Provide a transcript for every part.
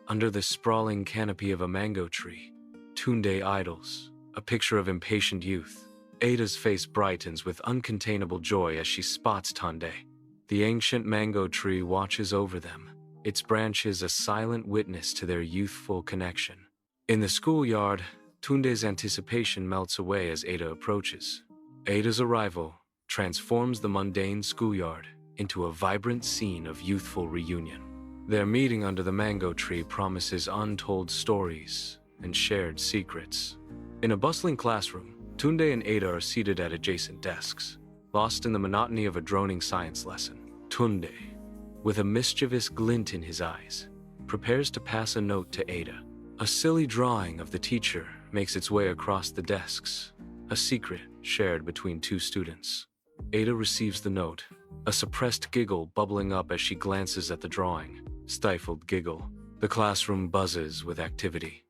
Under the sprawling canopy of a mango tree, Tunde idles, a picture of impatient youth. Ada's face brightens with uncontainable joy as she spots Tunde. The ancient mango tree watches over them, its branches a silent witness to their youthful connection. In the schoolyard, Tunde's anticipation melts away as Ada approaches. Ada's arrival transforms the mundane schoolyard into a vibrant scene of youthful reunion. Their meeting under the mango tree promises untold stories and shared secrets. In a bustling classroom, Tunde and Ada are seated at adjacent desks, lost in the monotony of a droning science lesson. Tunde, with a mischievous glint in his eyes, prepares to pass a note to Ada. A silly drawing of the teacher makes its way across the desks, a secret shared between two students. Ada receives the note, a suppressed giggle bubbling up as she glances at the drawing. Stifled giggle. The classroom buzzes with activity,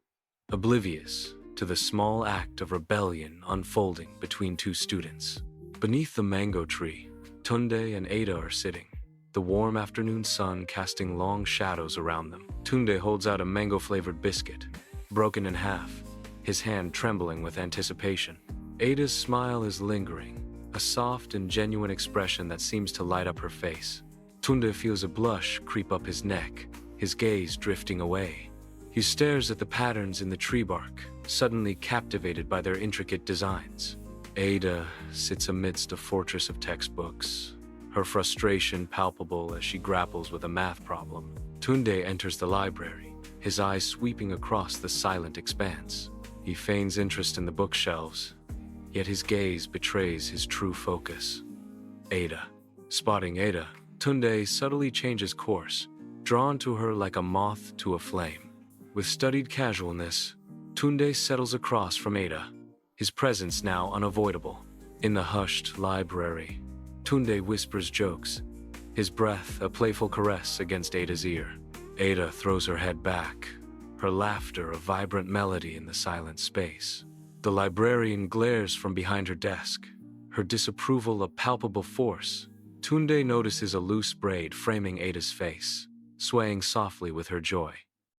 oblivious to the small act of rebellion unfolding between two students. Beneath the mango tree, Tunde and Ada are sitting, the warm afternoon sun casting long shadows around them. Tunde holds out a mango-flavored biscuit, broken in half, his hand trembling with anticipation. Ada's smile is lingering, a soft and genuine expression that seems to light up her face. Tunde feels a blush creep up his neck, his gaze drifting away. He stares at the patterns in the tree bark, suddenly captivated by their intricate designs. Ada sits amidst a fortress of textbooks, her frustration palpable as she grapples with a math problem. Tunde enters the library, his eyes sweeping across the silent expanse. He feigns interest in the bookshelves, yet his gaze betrays his true focus. Ada. Spotting Ada, Tunde subtly changes course, drawn to her like a moth to a flame. With studied casualness, Tunde settles across from Ada, his presence now unavoidable. In the hushed library, Tunde whispers jokes, his breath a playful caress against Ada's ear. Ada throws her head back, her laughter a vibrant melody in the silent space. The librarian glares from behind her desk, her disapproval a palpable force. Tunde notices a loose braid framing Ada's face, swaying softly with her joy.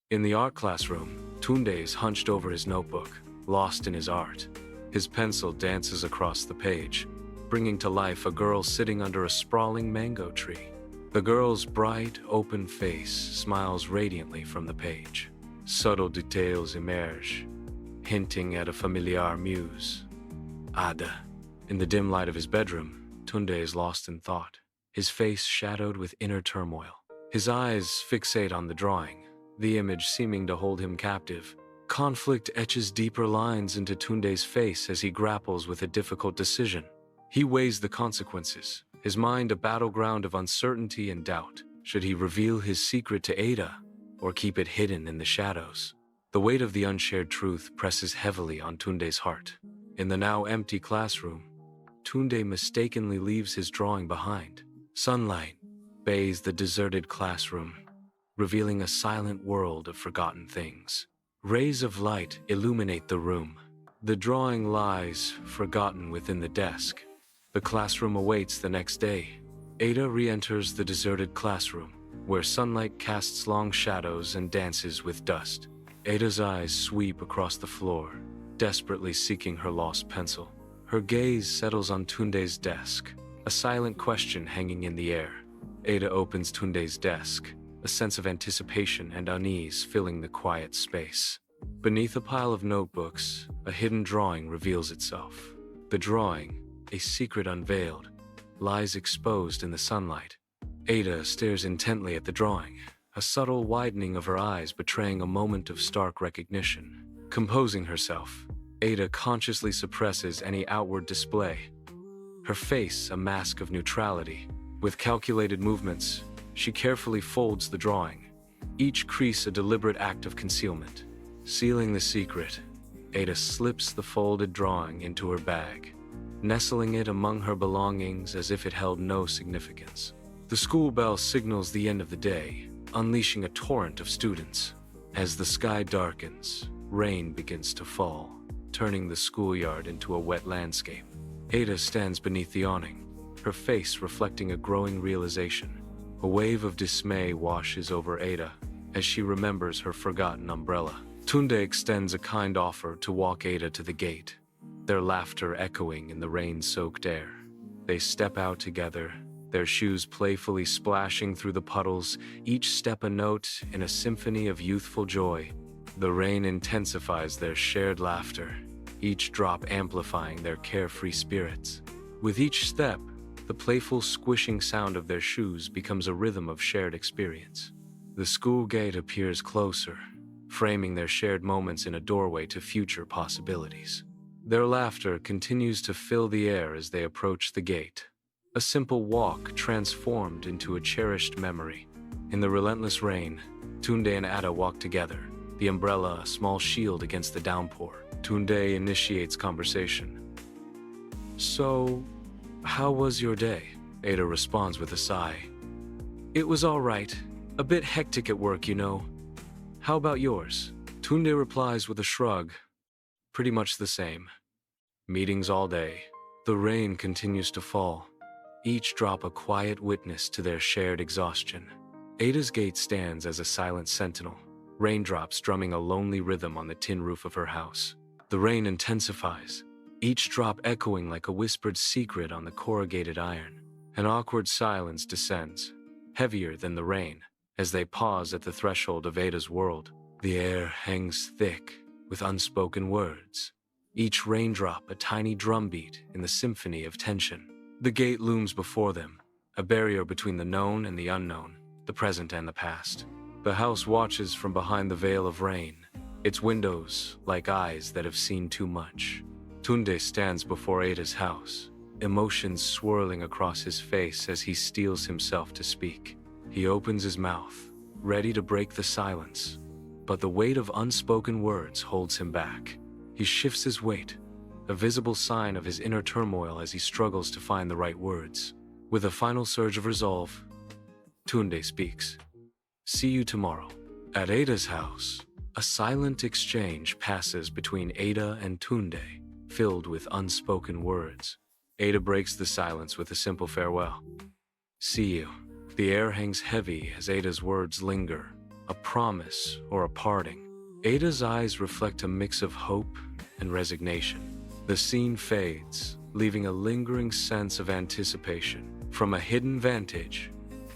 In the art classroom, Tunde is hunched over his notebook, lost in his art. His pencil dances across the page, bringing to life a girl sitting under a sprawling mango tree. The girl's bright, open face smiles radiantly from the page. Subtle details emerge, hinting at a familiar muse. Ada. In the dim light of his bedroom, Tunde is lost in thought, his face shadowed with inner turmoil. His eyes fixate on the drawing, the image seeming to hold him captive. Conflict etches deeper lines into Tunde's face as he grapples with a difficult decision. He weighs the consequences, his mind a battleground of uncertainty and doubt. Should he reveal his secret to Ada, or keep it hidden in the shadows? The weight of the unshared truth presses heavily on Tunde's heart. In the now empty classroom, Tunde mistakenly leaves his drawing behind. Sunlight bathes the deserted classroom, revealing a silent world of forgotten things. Rays of light illuminate the room. The drawing lies forgotten within the desk. The classroom awaits the next day. Ada re-enters the deserted classroom, where sunlight casts long shadows and dances with dust. Ada's eyes sweep across the floor, desperately seeking her lost pencil. Her gaze settles on Tunde's desk, a silent question hanging in the air. Ada opens Tunde's desk, a sense of anticipation and unease filling the quiet space. Beneath a pile of notebooks, a hidden drawing reveals itself. The drawing, a secret unveiled, lies exposed in the sunlight. Ada stares intently at the drawing, a subtle widening of her eyes betraying a moment of stark recognition. Composing herself, Ada consciously suppresses any outward display, her face a mask of neutrality. With calculated movements, she carefully folds the drawing, each crease a deliberate act of concealment. Sealing the secret, Ada slips the folded drawing into her bag, nestling it among her belongings as if it held no significance. The school bell signals the end of the day, unleashing a torrent of students. As the sky darkens, rain begins to fall, turning the schoolyard into a wet landscape. Ada stands beneath the awning, her face reflecting a growing realization. A wave of dismay washes over Ada as she remembers her forgotten umbrella. Tunde extends a kind offer to walk Ada to the gate, their laughter echoing in the rain-soaked air. They step out together, their shoes playfully splashing through the puddles, each step a note in a symphony of youthful joy. The rain intensifies their shared laughter, each drop amplifying their carefree spirits. With each step, the playful squishing sound of their shoes becomes a rhythm of shared experience. The school gate appears closer, framing their shared moments in a doorway to future possibilities. Their laughter continues to fill the air as they approach the gate, a simple walk transformed into a cherished memory. In the relentless rain, Tunde and Ada walk together, the umbrella a small shield against the downpour. Tunde initiates conversation. "So, how was your day?" Ada responds with a sigh. "It was all right. A bit hectic at work, you know. How about yours?" Tunde replies with a shrug. "Pretty much the same. Meetings all day." The rain continues to fall, each drop a quiet witness to their shared exhaustion. Ada's gate stands as a silent sentinel, raindrops drumming a lonely rhythm on the tin roof of her house. The rain intensifies, each drop echoing like a whispered secret on the corrugated iron. An awkward silence descends, heavier than the rain, as they pause at the threshold of Ada's world. The air hangs thick with unspoken words, each raindrop a tiny drumbeat in the symphony of tension. The gate looms before them, a barrier between the known and the unknown, the present and the past. The house watches from behind the veil of rain, its windows like eyes that have seen too much. Tunde stands before Ada's house, emotions swirling across his face as he steels himself to speak. He opens his mouth, ready to break the silence, but the weight of unspoken words holds him back. He shifts his weight, a visible sign of his inner turmoil as he struggles to find the right words. With a final surge of resolve, Tunde speaks. "See you tomorrow." At Ada's house, a silent exchange passes between Ada and Tunde, filled with unspoken words. Ada breaks the silence with a simple farewell. "See you." The air hangs heavy as Ada's words linger, a promise or a parting. Ada's eyes reflect a mix of hope and resignation. The scene fades, leaving a lingering sense of anticipation. From a hidden vantage,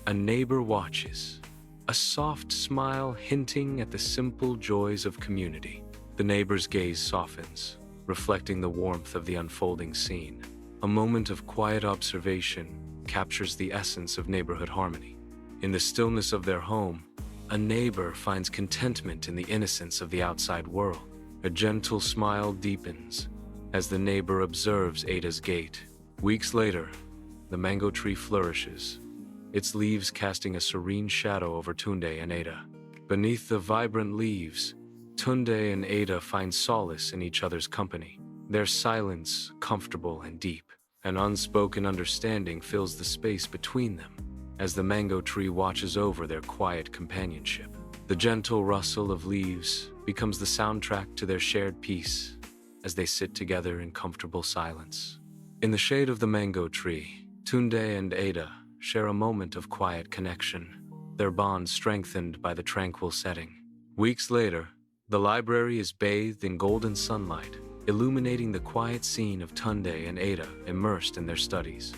a neighbor watches, a soft smile hinting at the simple joys of community. The neighbor's gaze softens, reflecting the warmth of the unfolding scene. A moment of quiet observation captures the essence of neighborhood harmony. In the stillness of their home, a neighbor finds contentment in the innocence of the outside world. A gentle smile deepens as the neighbor observes Ada's gate. Weeks later, the mango tree flourishes, its leaves casting a serene shadow over Tunde and Ada. Beneath the vibrant leaves, Tunde and Ada find solace in each other's company, their silence comfortable and deep. An unspoken understanding fills the space between them as the mango tree watches over their quiet companionship. The gentle rustle of leaves becomes the soundtrack to their shared peace as they sit together in comfortable silence. In the shade of the mango tree, Tunde and Ada share a moment of quiet connection, their bond strengthened by the tranquil setting. Weeks later, the library is bathed in golden sunlight, illuminating the quiet scene of Tunde and Ada immersed in their studies.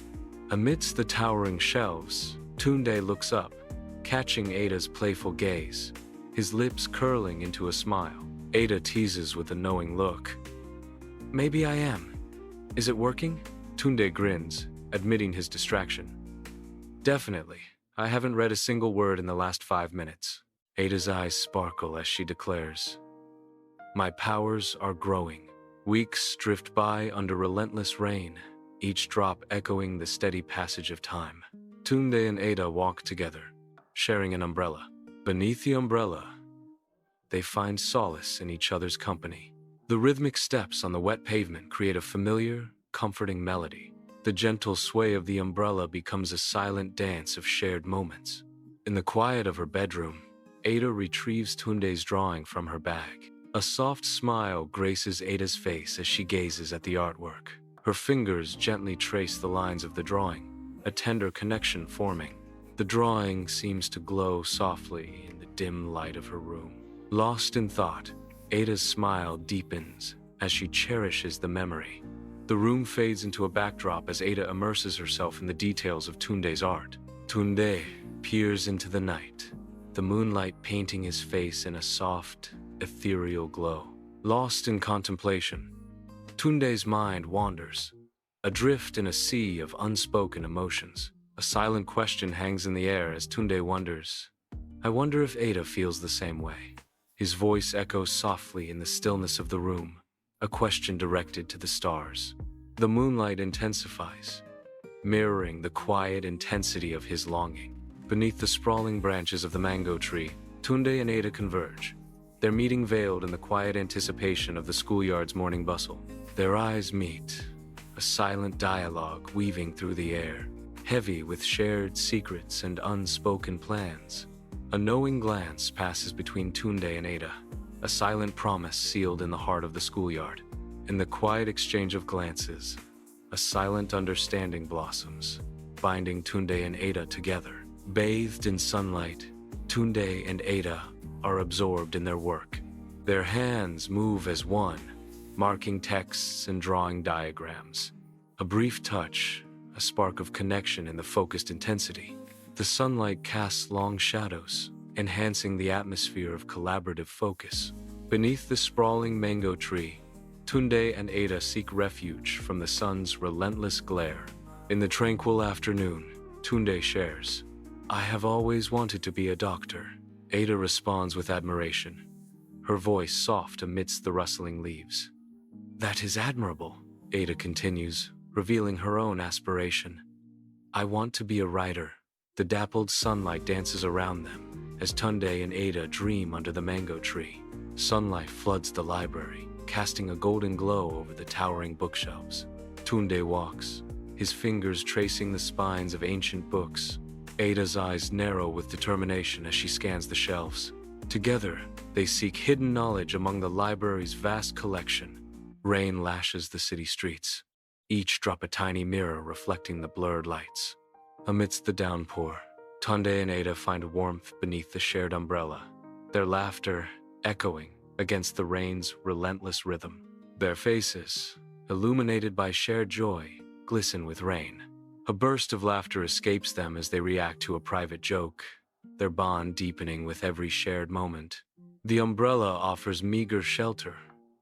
Amidst the towering shelves, Tunde looks up, catching Ada's playful gaze, his lips curling into a smile. Ada teases with a knowing look. "Maybe I am. Is it working?" Tunde grins, admitting his distraction. "Definitely. I haven't read a single word in the last 5 minutes." Ada's eyes sparkle as she declares, "My powers are growing." Weeks drift by under relentless rain, each drop echoing the steady passage of time. Tunde and Ada walk together, sharing an umbrella. Beneath the umbrella, they find solace in each other's company. The rhythmic steps on the wet pavement create a familiar, comforting melody. The gentle sway of the umbrella becomes a silent dance of shared moments. In the quiet of her bedroom, Ada retrieves Tunde's drawing from her bag. A soft smile graces Ada's face as she gazes at the artwork. Her fingers gently trace the lines of the drawing, a tender connection forming. The drawing seems to glow softly in the dim light of her room. Lost in thought, Ada's smile deepens as she cherishes the memory. The room fades into a backdrop as Ada immerses herself in the details of Tunde's art. Tunde peers into the night, the moonlight painting his face in a soft, ethereal glow. Lost in contemplation, Tunde's mind wanders, adrift in a sea of unspoken emotions. A silent question hangs in the air as Tunde wonders, "I wonder if Ada feels the same way." His voice echoes softly in the stillness of the room, a question directed to the stars. The moonlight intensifies, mirroring the quiet intensity of his longing. Beneath the sprawling branches of the mango tree, Tunde and Ada converge, their meeting veiled in the quiet anticipation of the schoolyard's morning bustle. Their eyes meet, a silent dialogue weaving through the air, heavy with shared secrets and unspoken plans. A knowing glance passes between Tunde and Ada, a silent promise sealed in the heart of the schoolyard. In the quiet exchange of glances, a silent understanding blossoms, binding Tunde and Ada together. Bathed in sunlight, Tunde and Ada are absorbed in their work. Their hands move as one, marking texts and drawing diagrams. A brief touch, a spark of connection in the focused intensity. The sunlight casts long shadows, enhancing the atmosphere of collaborative focus. Beneath the sprawling mango tree, Tunde and Ada seek refuge from the sun's relentless glare. In the tranquil afternoon, Tunde shares, "I have always wanted to be a doctor." Ada responds with admiration, her voice soft amidst the rustling leaves. "That is admirable," Ada continues, revealing her own aspiration. "I want to be a writer." The dappled sunlight dances around them as Tunde and Ada dream under the mango tree. Sunlight floods the library, casting a golden glow over the towering bookshelves. Tunde walks, his fingers tracing the spines of ancient books. Ada's eyes narrow with determination as she scans the shelves. Together, they seek hidden knowledge among the library's vast collection. Rain lashes the city streets, each drop a tiny mirror reflecting the blurred lights. Amidst the downpour, Tunde and Ada find warmth beneath the shared umbrella, their laughter echoing against the rain's relentless rhythm. Their faces, illuminated by shared joy, glisten with rain. A burst of laughter escapes them as they react to a private joke, their bond deepening with every shared moment. The umbrella offers meager shelter,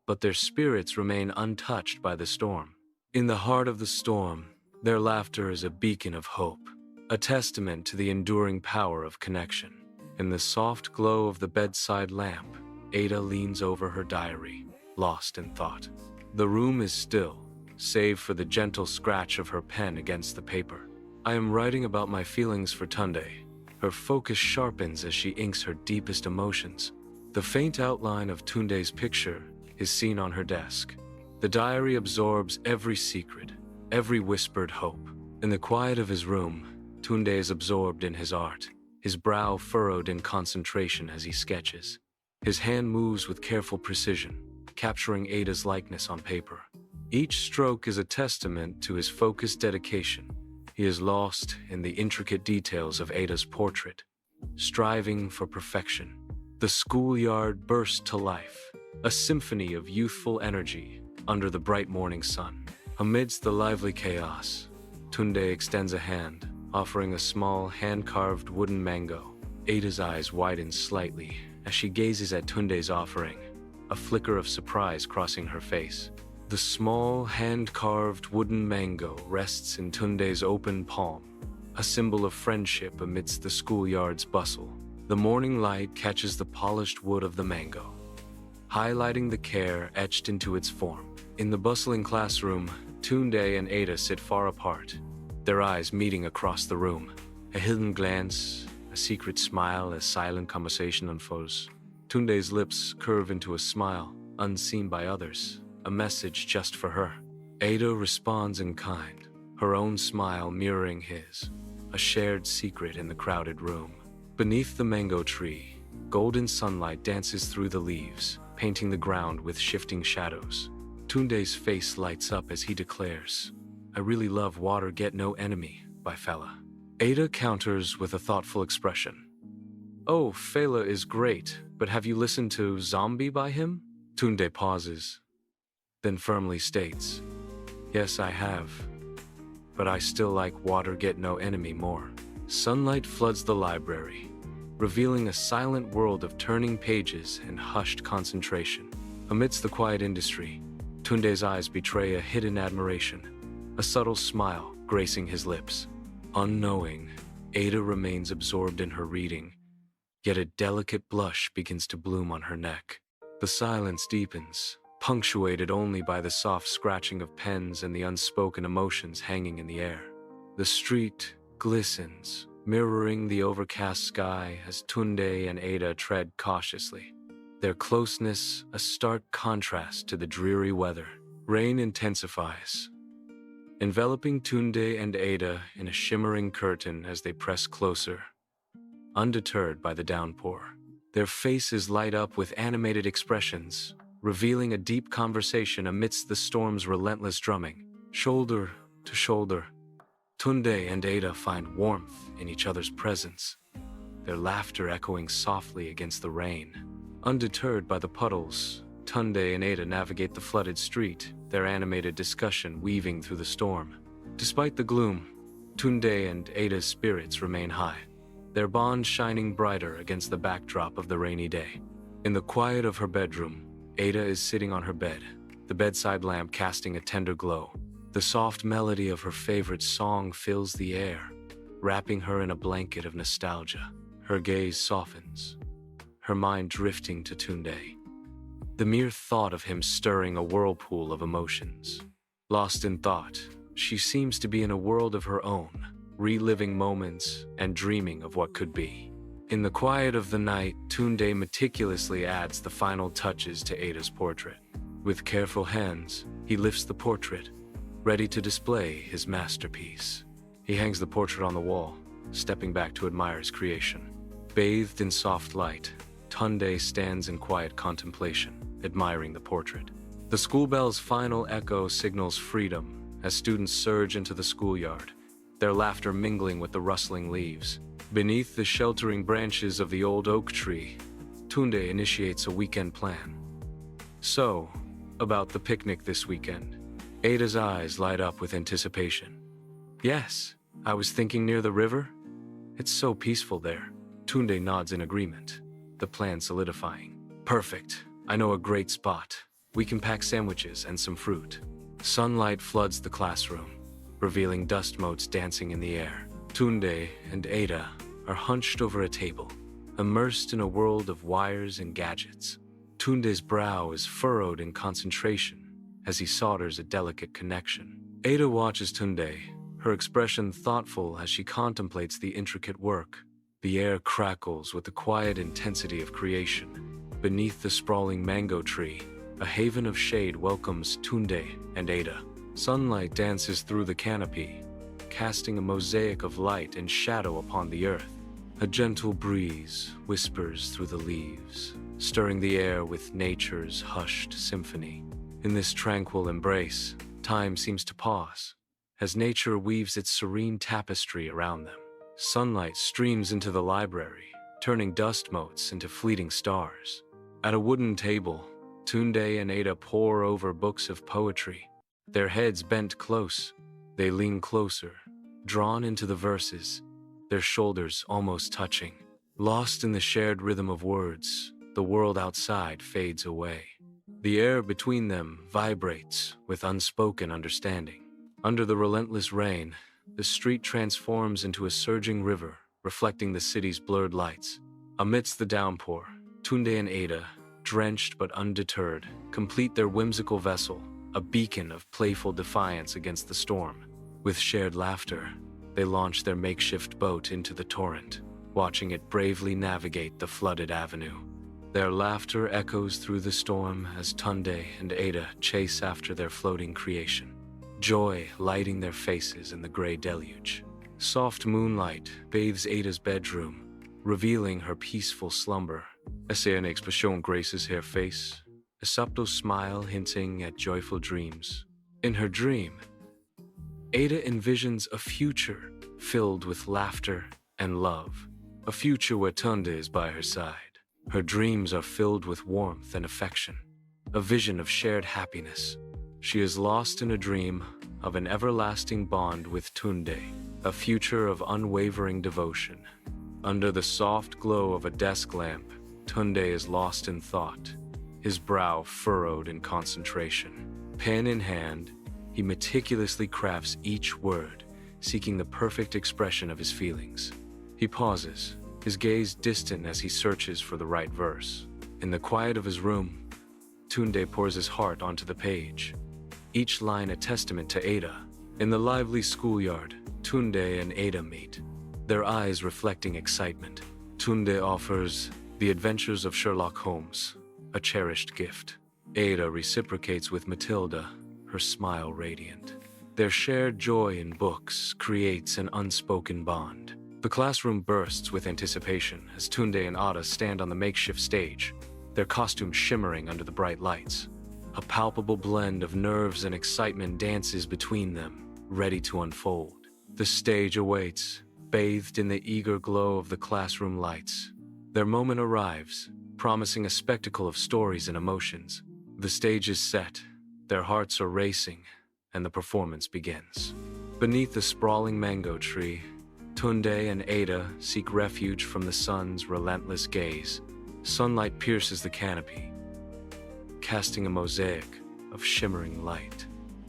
but their spirits remain untouched by the storm. In the heart of the storm, their laughter is a beacon of hope, a testament to the enduring power of connection. In the soft glow of the bedside lamp, Ada leans over her diary, lost in thought. The room is still, save for the gentle scratch of her pen against the paper. "I am writing about my feelings for Tunde." Her focus sharpens as she inks her deepest emotions. The faint outline of Tunde's picture is seen on her desk. The diary absorbs every secret, every whispered hope. In the quiet of his room, Tunde is absorbed in his art, his brow furrowed in concentration as he sketches. His hand moves with careful precision, capturing Ada's likeness on paper. Each stroke is a testament to his focused dedication. He is lost in the intricate details of Ada's portrait, striving for perfection. The schoolyard bursts to life, a symphony of youthful energy under the bright morning sun. Amidst the lively chaos, Tunde extends a hand, offering a small, hand-carved wooden mango. Ada's eyes widen slightly as she gazes at Tunde's offering, a flicker of surprise crossing her face. The small, hand-carved wooden mango rests in Tunde's open palm, a symbol of friendship amidst the schoolyard's bustle. The morning light catches the polished wood of the mango, highlighting the care etched into its form. In the bustling classroom, Tunde and Ada sit far apart, their eyes meeting across the room. A hidden glance, a secret smile as silent conversation unfolds. Tunde's lips curve into a smile, unseen by others, a message just for her. Ada responds in kind, her own smile mirroring his, a shared secret in the crowded room. Beneath the mango tree, golden sunlight dances through the leaves, painting the ground with shifting shadows. Tunde's face lights up as he declares, "I really love Water Get No Enemy by Fela." Ada counters with a thoughtful expression, Oh, Fela is great, but have you listened to Zombie by him? Tunde pauses, then firmly states, Yes, I have. But I still like Water Get No Enemy more. Sunlight floods the library, revealing a silent world of turning pages and hushed concentration. Amidst the quiet industry, Tunde's eyes betray a hidden admiration, a subtle smile gracing his lips. Unknowing, Ada remains absorbed in her reading, yet a delicate blush begins to bloom on her neck. The silence deepens, punctuated only by the soft scratching of pens and the unspoken emotions hanging in the air. The street glistens, mirroring the overcast sky as Tunde and Ada tread cautiously. Their closeness a stark contrast to the dreary weather. Rain intensifies, enveloping Tunde and Ada in a shimmering curtain as they press closer, undeterred by the downpour. Their faces light up with animated expressions, revealing a deep conversation amidst the storm's relentless drumming. Shoulder to shoulder, Tunde and Ada find warmth in each other's presence, their laughter echoing softly against the rain. Undeterred by the puddles, Tunde and Ada navigate the flooded street, their animated discussion weaving through the storm. Despite the gloom, Tunde and Ada's spirits remain high, their bond shining brighter against the backdrop of the rainy day. In the quiet of her bedroom, Ada is sitting on her bed, the bedside lamp casting a tender glow. The soft melody of her favorite song fills the air, wrapping her in a blanket of nostalgia. Her gaze softens, her mind drifting to Tunde, the mere thought of him stirring a whirlpool of emotions. Lost in thought, she seems to be in a world of her own, reliving moments and dreaming of what could be. In the quiet of the night, Tunde meticulously adds the final touches to Ada's portrait. With careful hands, he lifts the portrait, ready to display his masterpiece. He hangs the portrait on the wall, stepping back to admire his creation. Bathed in soft light, Tunde stands in quiet contemplation, admiring the portrait. The school bell's final echo signals freedom as students surge into the schoolyard, their laughter mingling with the rustling leaves. Beneath the sheltering branches of the old oak tree, Tunde initiates a weekend plan. So, about the picnic this weekend. Ada's eyes light up with anticipation. Yes, I was thinking near the river. It's so peaceful there. Tunde nods in agreement, the plan solidifying. Perfect. I know a great spot. We can pack sandwiches and some fruit. Sunlight floods the classroom, revealing dust motes dancing in the air. Tunde and Ada are hunched over a table, immersed in a world of wires and gadgets. Tunde's brow is furrowed in concentration as he solders a delicate connection. Ada watches Tunde, her expression thoughtful as she contemplates the intricate work. The air crackles with the quiet intensity of creation. Beneath the sprawling mango tree, a haven of shade welcomes Tunde and Ada. Sunlight dances through the canopy, casting a mosaic of light and shadow upon the earth. A gentle breeze whispers through the leaves, stirring the air with nature's hushed symphony. In this tranquil embrace, time seems to pause, as nature weaves its serene tapestry around them. Sunlight streams into the library, turning dust motes into fleeting stars. At a wooden table, Tunde and Ada pore over books of poetry. Their heads bent close, they lean closer, drawn into the verses, their shoulders almost touching. Lost in the shared rhythm of words, the world outside fades away. The air between them vibrates with unspoken understanding. Under the relentless rain, the street transforms into a surging river, reflecting the city's blurred lights. Amidst the downpour, Tunde and Ada, drenched but undeterred, complete their whimsical vessel, a beacon of playful defiance against the storm. With shared laughter, they launch their makeshift boat into the torrent, watching it bravely navigate the flooded avenue. Their laughter echoes through the storm as Tunde and Ada chase after their floating creation, joy lighting their faces in the gray deluge. Soft moonlight bathes Ada's bedroom, revealing her peaceful slumber. Esp1 graces her face, a subtle smile hinting at joyful dreams. In her dream, Ada envisions a future filled with laughter and love, a future where Tunde is by her side. Her dreams are filled with warmth and affection, a vision of shared happiness. She is lost in a dream of an everlasting bond with Tunde, a future of unwavering devotion. Under the soft glow of a desk lamp, Tunde is lost in thought, his brow furrowed in concentration. Pen in hand, he meticulously crafts each word, seeking the perfect expression of his feelings. He pauses, his gaze distant as he searches for the right verse. In the quiet of his room, Tunde pours his heart onto the page, each line a testament to Ada. In the lively schoolyard, Tunde and Ada meet, their eyes reflecting excitement. Tunde offers The Adventures of Sherlock Holmes, a cherished gift. Ada reciprocates with Matilda, her smile radiant. Their shared joy in books creates an unspoken bond. The classroom bursts with anticipation as Tunde and Ada stand on the makeshift stage, their costumes shimmering under the bright lights. A palpable blend of nerves and excitement dances between them, ready to unfold. The stage awaits, bathed in the eager glow of the classroom lights. Their moment arrives, promising a spectacle of stories and emotions. The stage is set, their hearts are racing, and the performance begins. Beneath the sprawling mango tree, Tunde and Ada seek refuge from the sun's relentless gaze. Sunlight pierces the canopy, casting a mosaic of shimmering light.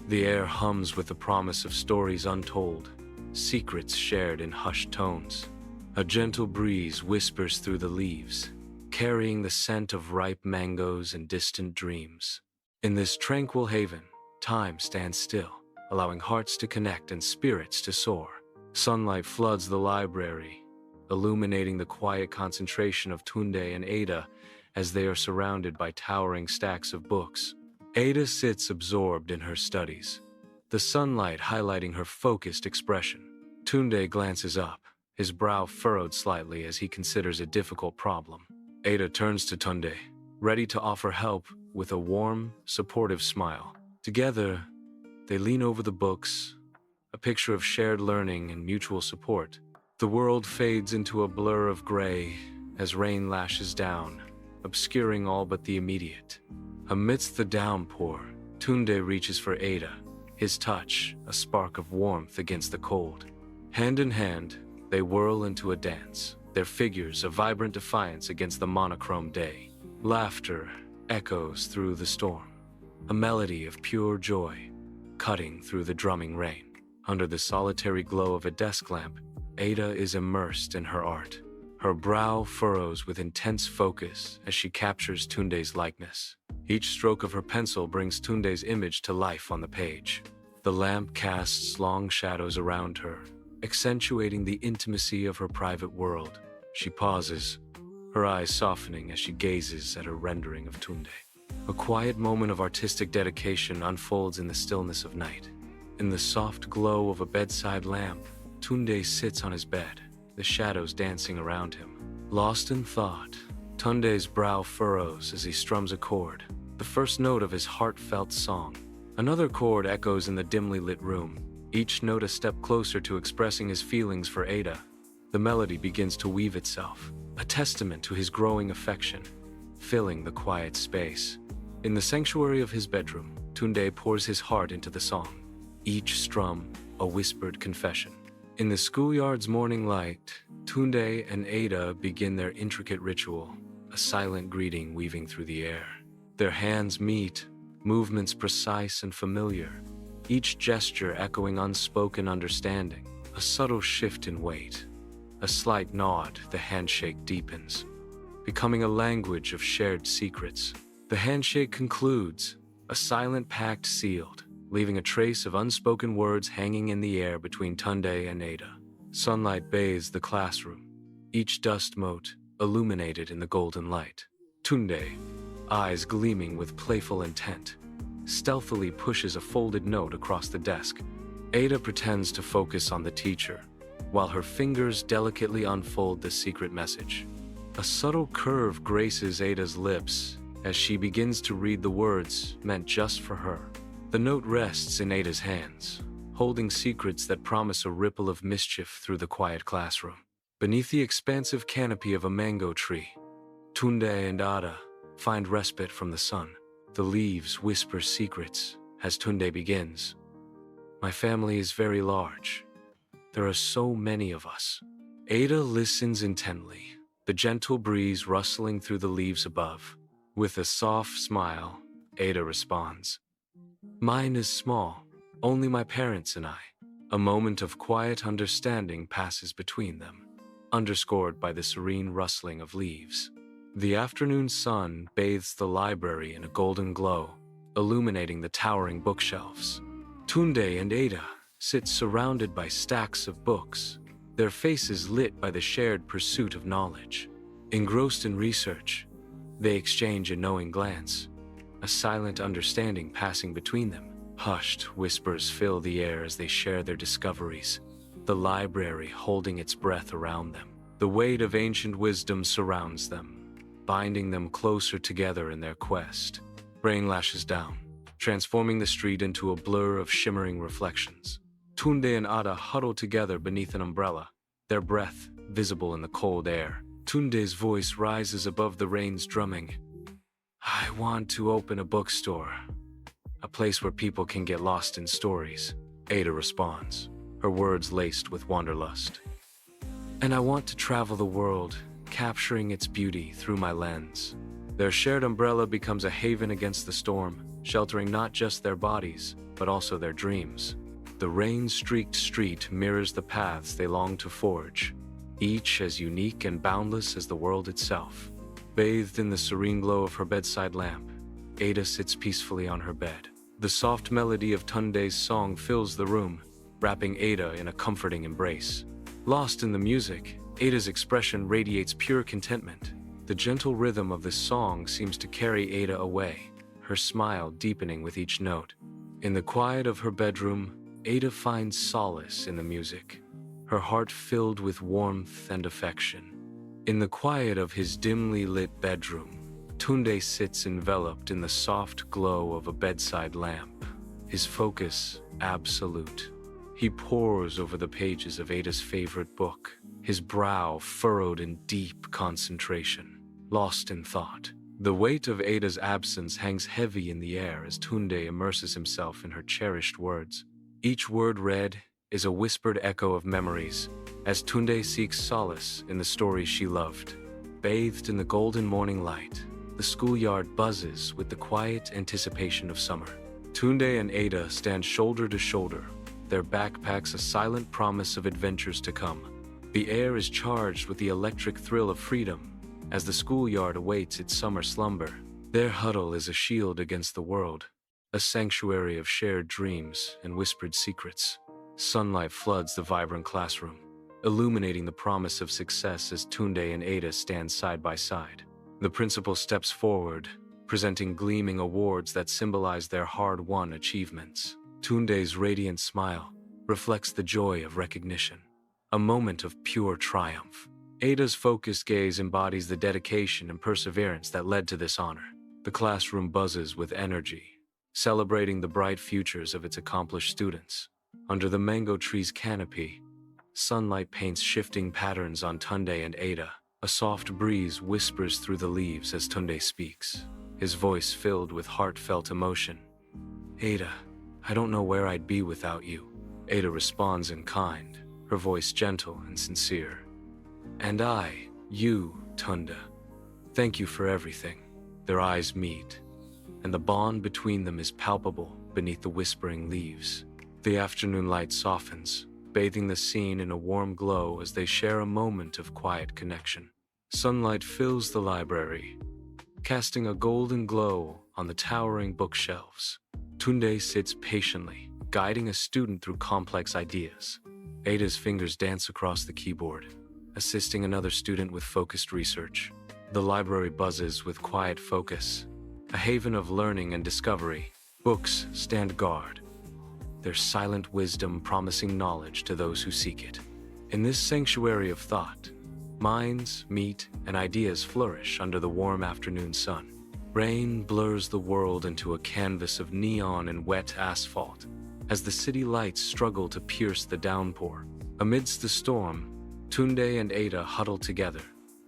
The air hums with the promise of stories untold, secrets shared in hushed tones. A gentle breeze whispers through the leaves, carrying the scent of ripe mangoes and distant dreams. In this tranquil haven, time stands still, allowing hearts to connect and spirits to soar. Sunlight floods the library, illuminating the quiet concentration of Tunde and Ada as they are surrounded by towering stacks of books. Ada sits absorbed in her studies, the sunlight highlighting her focused expression. Tunde glances up, his brow furrowed slightly as he considers a difficult problem. Ada turns to Tunde, ready to offer help with a warm, supportive smile. Together, they lean over the books, a picture of shared learning and mutual support. The world fades into a blur of gray as rain lashes down, obscuring all but the immediate. Amidst the downpour, Tunde reaches for Ada, his touch a spark of warmth against the cold. Hand in hand, they whirl into a dance, their figures a vibrant defiance against the monochrome day. Laughter echoes through the storm, a melody of pure joy, cutting through the drumming rain. Under the solitary glow of a desk lamp, Ada is immersed in her art. Her brow furrows with intense focus as she captures Tunde's likeness. Each stroke of her pencil brings Tunde's image to life on the page. The lamp casts long shadows around her, accentuating the intimacy of her private world. She pauses, her eyes softening as she gazes at her rendering of Tunde. A quiet moment of artistic dedication unfolds in the stillness of night. In the soft glow of a bedside lamp, Tunde sits on his bed, the shadows dancing around him. Lost in thought, Tunde's brow furrows as he strums a chord, the first note of his heartfelt song. Another chord echoes in the dimly lit room, each note a step closer to expressing his feelings for Ada. The melody begins to weave itself, a testament to his growing affection, filling the quiet space. In the sanctuary of his bedroom, Tunde pours his heart into the song, each strum a whispered confession. In the schoolyard's morning light, Tunde and Ada begin their intricate ritual, a silent greeting weaving through the air. Their hands meet, movements precise and familiar, each gesture echoing unspoken understanding. A subtle shift in weight, a slight nod, the handshake deepens, becoming a language of shared secrets. The handshake concludes, a silent pact sealed, leaving a trace of unspoken words hanging in the air between Tunde and Ada. Sunlight bathes the classroom, each dust mote illuminated in the golden light. Tunde, eyes gleaming with playful intent, stealthily pushes a folded note across the desk. Ada pretends to focus on the teacher, while her fingers delicately unfold the secret message. A subtle curve graces Ada's lips as she begins to read the words meant just for her. The note rests in Ada's hands, holding secrets that promise a ripple of mischief through the quiet classroom. Beneath the expansive canopy of a mango tree, Tunde and Ada find respite from the sun. The leaves whisper secrets as Tunde begins. My family is very large. There are so many of us. Ada listens intently, the gentle breeze rustling through the leaves above. With a soft smile, Ada responds. Mine is small, only my parents and I. A moment of quiet understanding passes between them, underscored by the serene rustling of leaves. The afternoon sun bathes the library in a golden glow, illuminating the towering bookshelves. Tunde and Ada sit surrounded by stacks of books, their faces lit by the shared pursuit of knowledge. Engrossed in research, they exchange a knowing glance, a silent understanding passing between them. Hushed whispers fill the air as they share their discoveries, the library holding its breath around them. The weight of ancient wisdom surrounds them, binding them closer together in their quest. Rain lashes down, transforming the street into a blur of shimmering reflections. Tunde and Ada huddle together beneath an umbrella, their breath visible in the cold air. Tunde's voice rises above the rain's drumming. I want to open a bookstore, a place where people can get lost in stories. Ada responds, her words laced with wanderlust. And I want to travel the world, capturing its beauty through my lens. Their shared umbrella becomes a haven against the storm, sheltering not just their bodies, but also their dreams. The rain-streaked street mirrors the paths they long to forge, each as unique and boundless as the world itself. Bathed in the serene glow of her bedside lamp, Ada sits peacefully on her bed. The soft melody of Tunde's song fills the room, wrapping Ada in a comforting embrace. Lost in the music, Ada's expression radiates pure contentment. The gentle rhythm of this song seems to carry Ada away, her smile deepening with each note. In the quiet of her bedroom, Ada finds solace in the music, her heart filled with warmth and affection. In the quiet of his dimly lit bedroom, Tunde sits enveloped in the soft glow of a bedside lamp, his focus absolute. He pores over the pages of Ada's favorite book, his brow furrowed in deep concentration, lost in thought. The weight of Ada's absence hangs heavy in the air as Tunde immerses himself in her cherished words. Each word read is a whispered echo of memories, as Tunde seeks solace in the stories she loved. Bathed in the golden morning light, the schoolyard buzzes with the quiet anticipation of summer. Tunde and Ada stand shoulder to shoulder, their backpacks a silent promise of adventures to come. The air is charged with the electric thrill of freedom as the schoolyard awaits its summer slumber. Their huddle is a shield against the world, a sanctuary of shared dreams and whispered secrets. Sunlight floods the vibrant classroom, illuminating the promise of success as Tunde and Ada stand side by side. The principal steps forward, presenting gleaming awards that symbolize their hard-won achievements. Tunde's radiant smile reflects the joy of recognition, a moment of pure triumph. Ada's focused gaze embodies the dedication and perseverance that led to this honor. The classroom buzzes with energy, celebrating the bright futures of its accomplished students. Under the mango tree's canopy, sunlight paints shifting patterns on Tunde and Ada. A soft breeze whispers through the leaves as Tunde speaks, his voice filled with heartfelt emotion. Ada, I don't know where I'd be without you. Ada responds in kind, her voice gentle and sincere. And you, Tunde. Thank you for everything. Their eyes meet, and the bond between them is palpable beneath the whispering leaves. The afternoon light softens, bathing the scene in a warm glow as they share a moment of quiet connection. Sunlight fills the library, casting a golden glow on the towering bookshelves. Tunde sits patiently, guiding a student through complex ideas. Ada's fingers dance across the keyboard, assisting another student with focused research. The library buzzes with quiet focus, a haven of learning and discovery. Books stand guard, their silent wisdom promising knowledge to those who seek it. In this sanctuary of thought, minds meet and ideas flourish under the warm afternoon sun. Rain blurs the world into a canvas of neon and wet asphalt, as the city lights struggle to pierce the downpour. Amidst the storm, Tunde and Ada huddle together,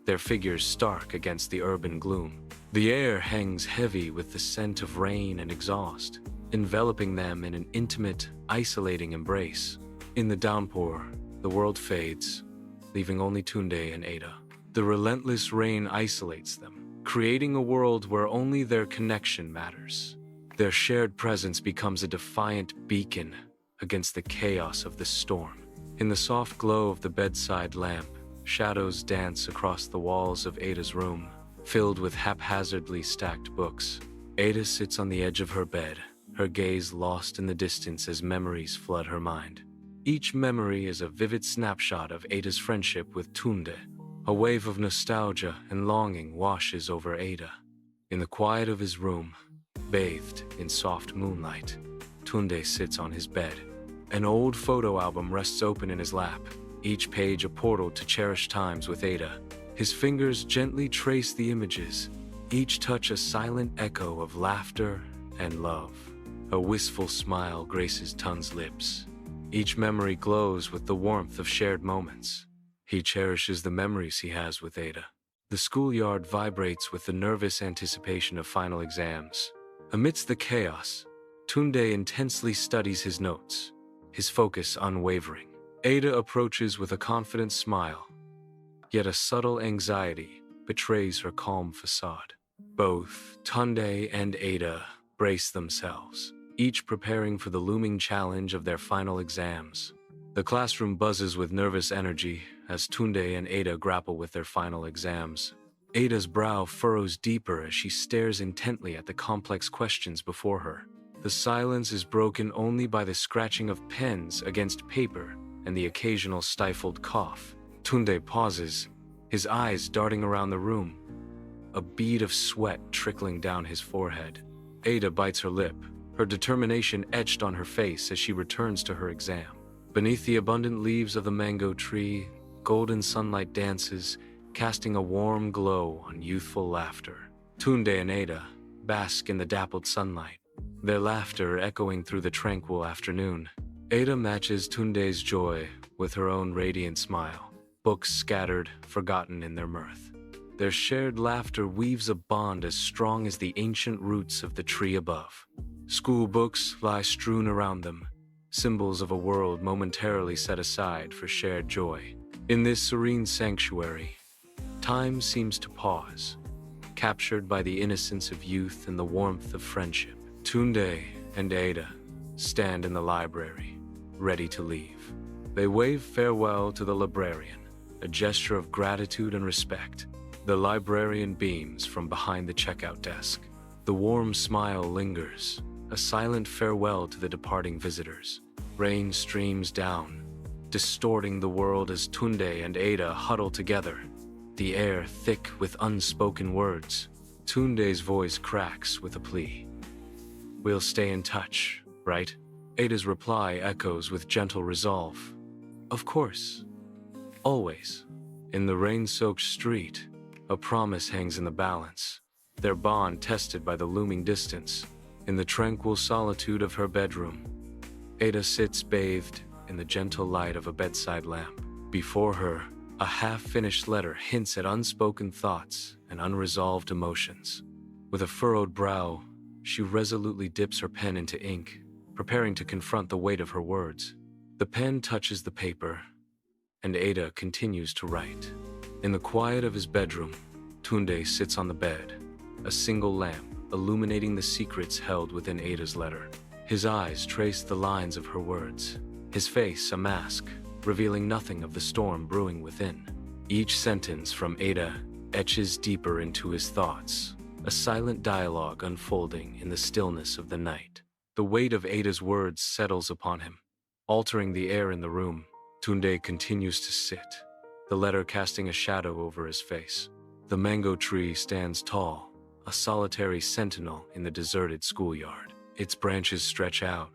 their figures stark against the urban gloom. The air hangs heavy with the scent of rain and exhaust, enveloping them in an intimate, isolating embrace. In the downpour, the world fades, leaving only Tunde and Ada. The relentless rain isolates them, creating a world where only their connection matters. Their shared presence becomes a defiant beacon against the chaos of the storm. In the soft glow of the bedside lamp, shadows dance across the walls of Ada's room, filled with haphazardly stacked books. Ada sits on the edge of her bed, her gaze lost in the distance as memories flood her mind. Each memory is a vivid snapshot of Ada's friendship with Tunde. A wave of nostalgia and longing washes over Ada. In the quiet of his room, bathed in soft moonlight, Tunde sits on his bed. An old photo album rests open in his lap, each page a portal to cherished times with Ada. His fingers gently trace the images, each touch a silent echo of laughter and love. A wistful smile graces Tun's lips. Each memory glows with the warmth of shared moments. He cherishes the memories he has with Ada. The schoolyard vibrates with the nervous anticipation of final exams. Amidst the chaos, Tunde intensely studies his notes, his focus unwavering. Ada approaches with a confident smile, yet a subtle anxiety betrays her calm facade. Both Tunde and Ada brace themselves, each preparing for the looming challenge of their final exams. The classroom buzzes with nervous energy as Tunde and Ada grapple with their final exams. Ada's brow furrows deeper as she stares intently at the complex questions before her. The silence is broken only by the scratching of pens against paper and the occasional stifled cough. Tunde pauses, his eyes darting around the room, a bead of sweat trickling down his forehead. Ada bites her lip, her determination etched on her face as she returns to her exam. Beneath the abundant leaves of the mango tree, golden sunlight dances, casting a warm glow on youthful laughter. Tunde and Ada bask in the dappled sunlight, their laughter echoing through the tranquil afternoon. Ada matches Tunde's joy with her own radiant smile, books scattered, forgotten in their mirth. Their shared laughter weaves a bond as strong as the ancient roots of the tree above. School books lie strewn around them, symbols of a world momentarily set aside for shared joy. In this serene sanctuary, time seems to pause, captured by the innocence of youth and the warmth of friendship. Tunde and Ada stand in the library, ready to leave. They wave farewell to the librarian, a gesture of gratitude and respect. The librarian beams from behind the checkout desk. The warm smile lingers, a silent farewell to the departing visitors. Rain streams down, distorting the world as Tunde and Ada huddle together, the air thick with unspoken words. Tunde's voice cracks with a plea. "We'll stay in touch, right?" Ada's reply echoes with gentle resolve. "Of course. Always." In the rain-soaked street, a promise hangs in the balance, their bond tested by the looming distance. In the tranquil solitude of her bedroom, Ada sits bathed in the gentle light of a bedside lamp. Before her, a half-finished letter hints at unspoken thoughts and unresolved emotions. With a furrowed brow, she resolutely dips her pen into ink, preparing to confront the weight of her words. The pen touches the paper, and Ada continues to write. In the quiet of his bedroom, Tunde sits on the bed, a single lamp illuminating the secrets held within Ada's letter. His eyes trace the lines of her words, his face a mask, revealing nothing of the storm brewing within. Each sentence from Ada etches deeper into his thoughts, a silent dialogue unfolding in the stillness of the night. The weight of Ada's words settles upon him, altering the air in the room. Tunde continues to sit, the letter casting a shadow over his face. The mango tree stands tall, a solitary sentinel in the deserted schoolyard. Its branches stretch out,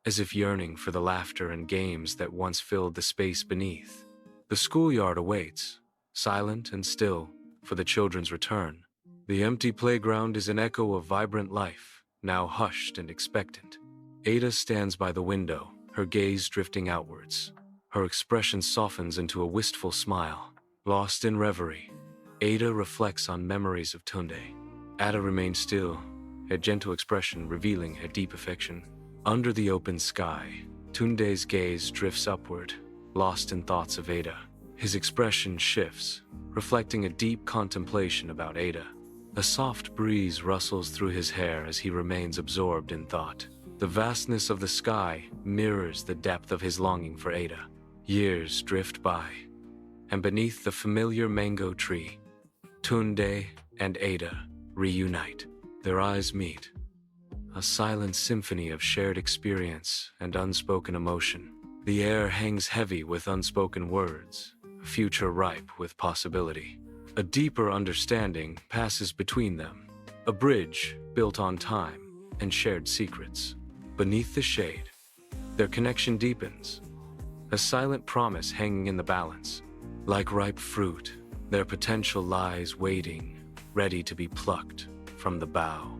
as if yearning for the laughter and games that once filled the space beneath. The schoolyard awaits, silent and still, for the children's return. The empty playground is an echo of vibrant life, now hushed and expectant. Ada stands by the window, her gaze drifting outwards, Her expression softens into a wistful smile. Lost in reverie, Ada reflects on memories of Tunde. Ada remains still, her gentle expression revealing her deep affection. Under the open sky, Tunde's gaze drifts upward, lost in thoughts of Ada. His expression shifts, reflecting a deep contemplation about Ada. A soft breeze rustles through his hair as he remains absorbed in thought. The vastness of the sky mirrors the depth of his longing for Ada. Years drift by, and beneath the familiar mango tree, Tunde and Ada reunite. Their eyes meet, a silent symphony of shared experience and unspoken emotion. The air hangs heavy with unspoken words, a future ripe with possibility. A deeper understanding passes between them, a bridge built on time and shared secrets. Beneath the shade, their connection deepens, a silent promise hanging in the balance. Like ripe fruit, their potential lies waiting, ready to be plucked from the bough.